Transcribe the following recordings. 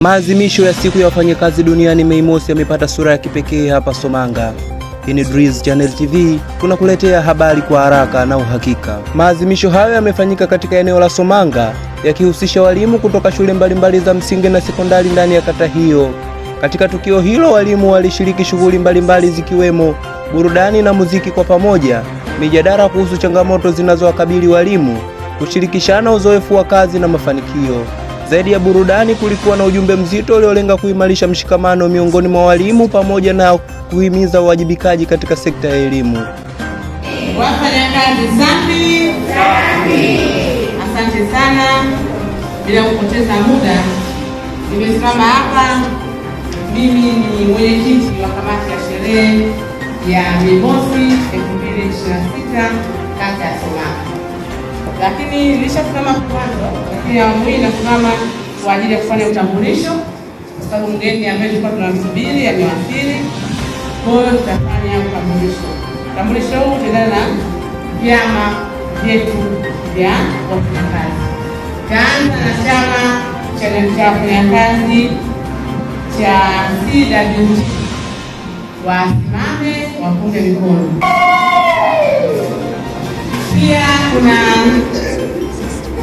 Maadhimisho ya siku ya wafanyakazi duniani Mei Mosi yamepata sura ya kipekee hapa Somanga. Hii ni Dreez Channel TV, tunakuletea habari kwa haraka na uhakika. Maadhimisho hayo yamefanyika katika eneo la Somanga, yakihusisha walimu kutoka shule mbalimbali za msingi na sekondari ndani ya kata hiyo. Katika tukio hilo, walimu walishiriki shughuli mbalimbali zikiwemo burudani na muziki kwa pamoja, mijadala kuhusu changamoto zinazowakabili walimu, kushirikishana uzoefu wa kazi na mafanikio. Zaidi ya burudani, kulikuwa na ujumbe mzito uliolenga kuimarisha mshikamano miongoni mwa walimu pamoja na kuhimiza uwajibikaji katika sekta ya elimu. Wafanyakazi safi. Asante sana. Bila kupoteza muda, nimesimama hapa. Mimi ni mwenyekiti wa kamati ya sherehe ya Mei Mosi 2026 kata ya Somanga. Lakini nilishasimama kwanza, lakini awamu hii nasimama kwa ajili ya kufanya utambulisho, kwa sababu mgeni ambaye tulikuwa tunamsubiri amewasili. Kwa hiyo tutafanya utambulisho. Utambulisho huu utaendana na vyama vyetu vya wafanyakazi. Taanza na chama cha wafanyakazi cha CWT. Wasimame wapunge mikono. Pia kuna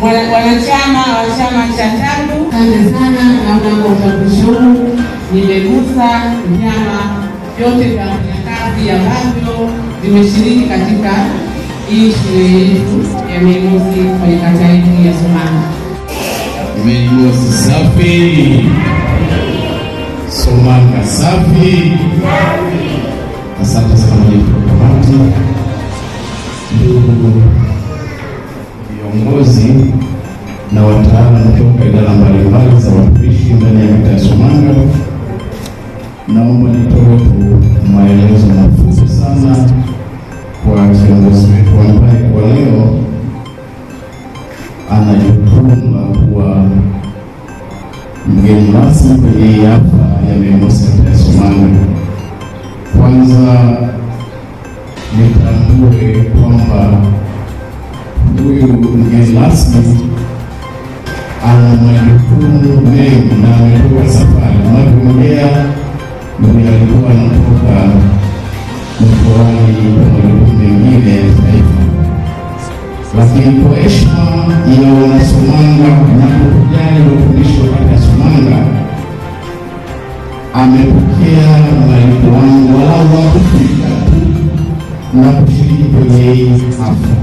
wanachama wa chama cha TANU. Asante sana, naona kwa utambulisho huu nimegusa vyama vyote vya wafanyakazi ambavyo vimeshiriki katika hii sherehe yetu ya Mei Mosi kwenye kata yetu ya Somanga. Mei Mosi safi, Somanga safi. Asante sana kwa kamati, ndugu viongozi na wataalamu kutoka idara mbalimbali za watumishi ndani ya kata ya Somanga. Naomba nitoe maelezo mafupi sana kwa kiongozi wetu ambaye kwa leo ana jukumu la kuwa mgeni rasmi kwenye hafla ya Mei Mosi kata ya Somanga. Kwanza nitambue kwamba huyu mgeni rasmi ana majukumu mengi na ametoka safari. Mnapoongea ndio alikuwa anatoka mkoani kwa majukumu mengine ya taifa, lakini kwa heshima ya Wanasomanga na kujali watumishi wa kata ya Somanga amepokea mwaliko wangu walau wa kufika na kushiriki kwenye hii hafla.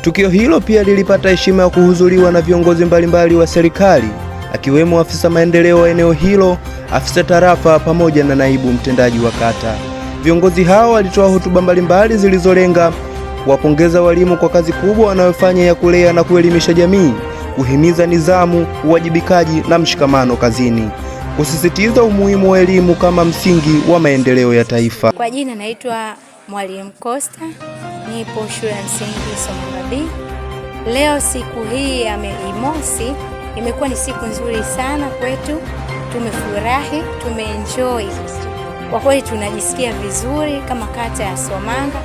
Tukio hilo pia lilipata heshima ya kuhudhuriwa na viongozi mbalimbali wa serikali, akiwemo afisa maendeleo wa eneo hilo, afisa tarafa pamoja na naibu mtendaji wa kata. Viongozi hao walitoa hotuba mbalimbali zilizolenga kuwapongeza walimu kwa kazi kubwa wanayofanya ya kulea na kuelimisha jamii, kuhimiza nidhamu, uwajibikaji na mshikamano kazini, kusisitiza umuhimu wa elimu kama msingi wa maendeleo ya taifa. Kwa jina naitwa Mwalimu Costa, nipo shule ya msingi Somanga B. Leo siku hii ya Mei Mosi imekuwa ni siku nzuri sana kwetu. Tumefurahi, tumeenjoy. Kwa kweli tunajisikia vizuri kama kata ya Somanga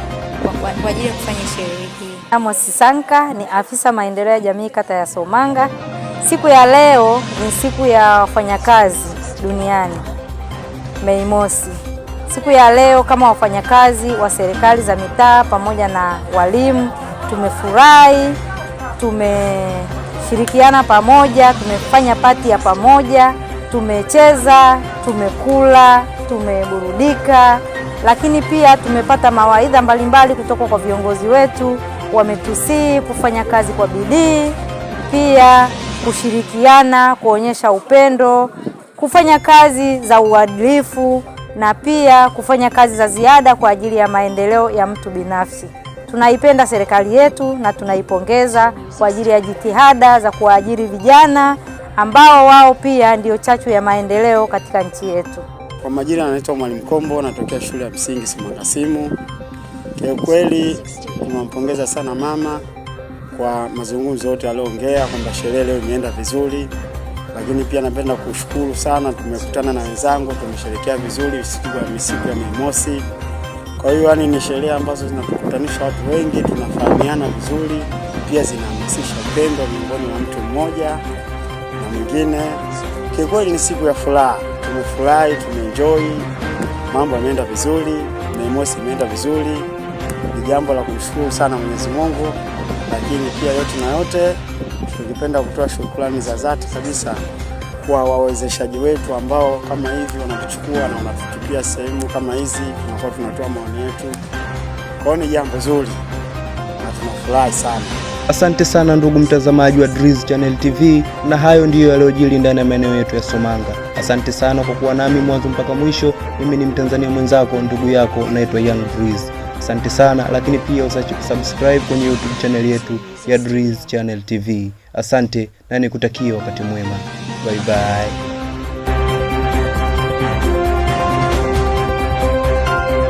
kwa ajili ya kufanya sherehe hii. Amos Sanka ni afisa maendeleo ya jamii kata ya Somanga. Siku ya leo ni siku ya wafanyakazi duniani Mei Mosi. Siku ya leo kama wafanyakazi wa serikali za mitaa pamoja na walimu tumefurahi, tumeshirikiana pamoja, tumefanya pati ya pamoja, tumecheza, tumekula, tumeburudika, lakini pia tumepata mawaidha mbalimbali kutoka kwa viongozi wetu. Wametusii kufanya kazi kwa bidii, pia kushirikiana, kuonyesha upendo, kufanya kazi za uadilifu na pia kufanya kazi za ziada kwa ajili ya maendeleo ya mtu binafsi. Tunaipenda serikali yetu na tunaipongeza kwa ajili ya jitihada za kuajiri vijana ambao wao pia ndio chachu ya maendeleo katika nchi yetu. Kwa majina anaitwa Mwalimu Kombo, natokea shule ya msingi Somanga Simu. Kwa kweli tunampongeza sana mama kwa mazungumzo yote aliyoongea kwamba sherehe leo imeenda vizuri. Lakini pia napenda kushukuru sana, tumekutana na wenzangu, tumesherehekea vizuri siku ya Mei Mosi. Kwa hiyo ni sherehe ambazo zinakutanisha watu wengi, tunafahamiana vizuri, pia zinahamasisha upendo miongoni mwa mtu mmoja na mwingine. Kiukweli ni siku ya furaha, tumefurahi, tumeenjoy, mambo yameenda vizuri, Mei Mosi imeenda vizuri. Ni jambo la kumshukuru sana Mwenyezi Mungu, lakini pia yote na yote tungependa kutoa shukrani za dhati kabisa kwa wawezeshaji wetu ambao kama hivi wanatuchukua na wanatutupia sehemu kama hizi, tunakuwa tunatoa maoni yetu. Kwa ni jambo zuri na tunafurahi sana. Asante sana ndugu mtazamaji wa Drizz Channel TV, na hayo ndiyo yaliyojiri ndani ya maeneo yetu ya Somanga. Asante sana kwa kuwa nami mwanzo mpaka mwisho. Mimi ni Mtanzania mwenzako, ndugu yako, naitwa Young Drizz. Asante sana, lakini pia usiache kusubscribe kwenye YouTube channel yetu ya Drizz Channel TV. Asante na nikutakia wakati mwema. Bye bye.